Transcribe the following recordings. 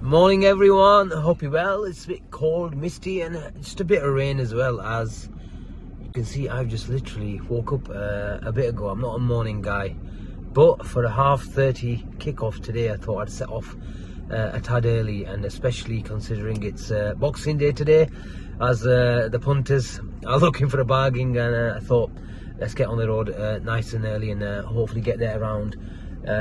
Morning everyone, hope you're well. It's a bit cold, misty and just a bit of rain as well. As you can see, I've just literally woke up a bit ago. I'm not a morning guy, but for a 30:30 kickoff today I thought I'd set off a tad early, and especially considering it's Boxing Day today, as the punters are looking for a bargain, and I thought let's get on the road nice and early and hopefully get there around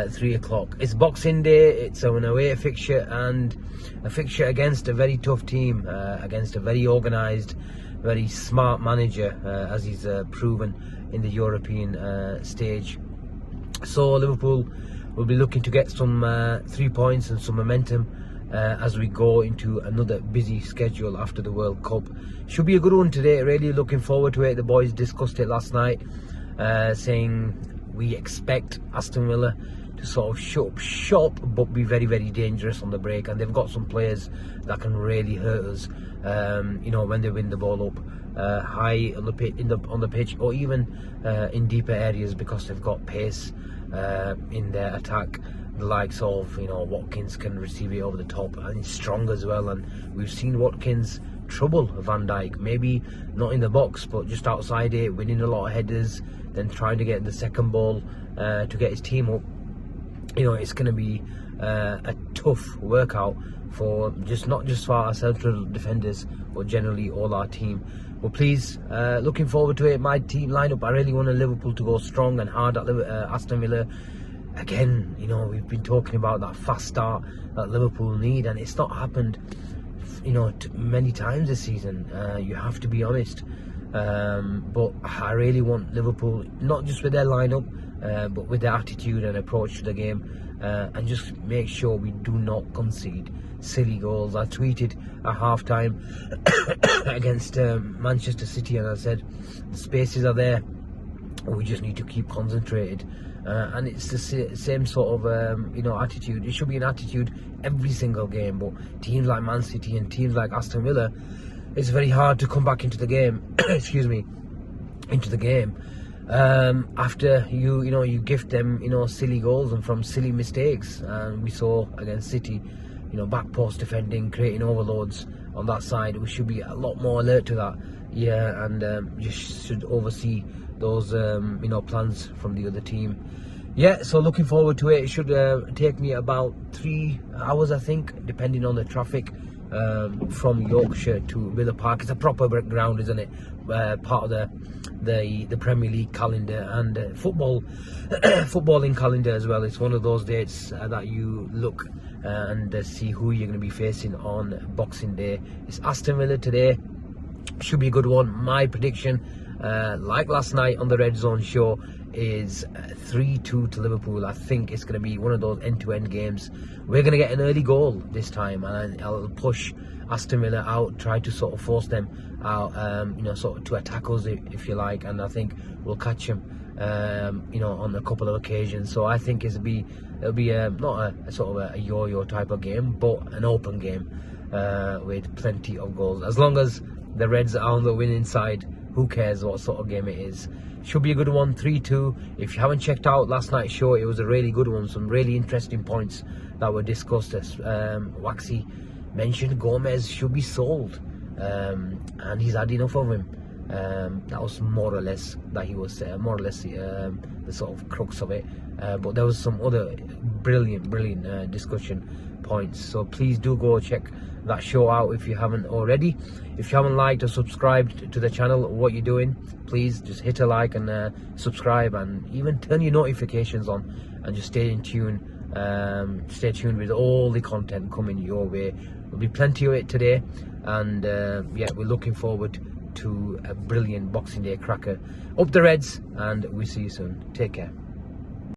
3 o'clock. It's Boxing Day, it's an away fixture, and a fixture against a very tough team, against a very organised, very smart manager, as he's proven in the European stage. So Liverpool will be looking to get some 3 points and some momentum as we go into another busy schedule after the World Cup. Should be a good one today, really looking forward to it. The boys discussed it last night, saying we expect Aston Villa to sort of shut up shop but be very, very dangerous on the break, and they've got some players that can really hurt us, you know, when they win the ball up high on the pitch, or even in deeper areas, because they've got pace in their attack. The likes of, you know, Watkins can receive it over the top, and he's strong as well, and we've seen Watkins trouble Van Dijk, maybe not in the box but just outside it, winning a lot of headers, then trying to get the second ball to get his team up. You know, it's going to be a tough workout for not just for our central defenders, but generally all our team. But please, looking forward to it. My team lineup, I really want Liverpool to go strong and hard at Aston Villa. Again, you know, we've been talking about that fast start that Liverpool need, and it's not happened, you know, many times this season. You have to be honest. But I really want Liverpool, not just with their lineup, but with their attitude and approach to the game, and just make sure we do not concede silly goals. I tweeted at half-time against Manchester City, and I said the spaces are there, we just need to keep concentrated. And it's the same sort of you know, attitude. It should be an attitude every single game, but teams like Man City and teams like Aston Villa, it's very hard to come back into the game excuse me, into the game after you gift them, you know, silly goals and from silly mistakes. And we saw against City, you know, back post defending, creating overloads on that side. We should be a lot more alert to that, yeah, and just should oversee those you know, plans from the other team. Yeah, so looking forward to it. It should take me about 3 hours, I think, depending on the traffic, from Yorkshire to Villa Park. It's a proper ground, isn't it? Part of the Premier League calendar and footballing calendar as well. It's one of those dates that you look and see who you're going to be facing on Boxing Day. It's Aston Villa today. Should be a good one. My prediction, like last night on the Red Zone show, is 3-2 to Liverpool. I think it's going to be one of those end-to-end games. We're going to get an early goal this time, and I'll push Aston Villa out, try to sort of force them out, you know, sort of to attack us if you like, and I think we'll catch them, you know, on a couple of occasions. So I think it'll be not a sort of a yo-yo type of game, but an open game with plenty of goals. As long as the Reds are on the winning side, who cares what sort of game it is? Should be a good one. 3-2. If you haven't checked out last night's show, it was a really good one. Some really interesting points that were discussed. Waxy mentioned Gomez should be sold, and he's had enough of him. That was more or less that he was the sort of crux of it. But there was some other brilliant discussion points. So please do go check that show out if you haven't already. If you haven't liked or subscribed to the channel, what you're doing, please just hit a like and subscribe, and even turn your notifications on, and just stay tuned with all the content coming your way. There'll be plenty of it today, and yeah, we're looking forward to a brilliant Boxing Day cracker. Up the Reds, and we'll see you soon. Take care.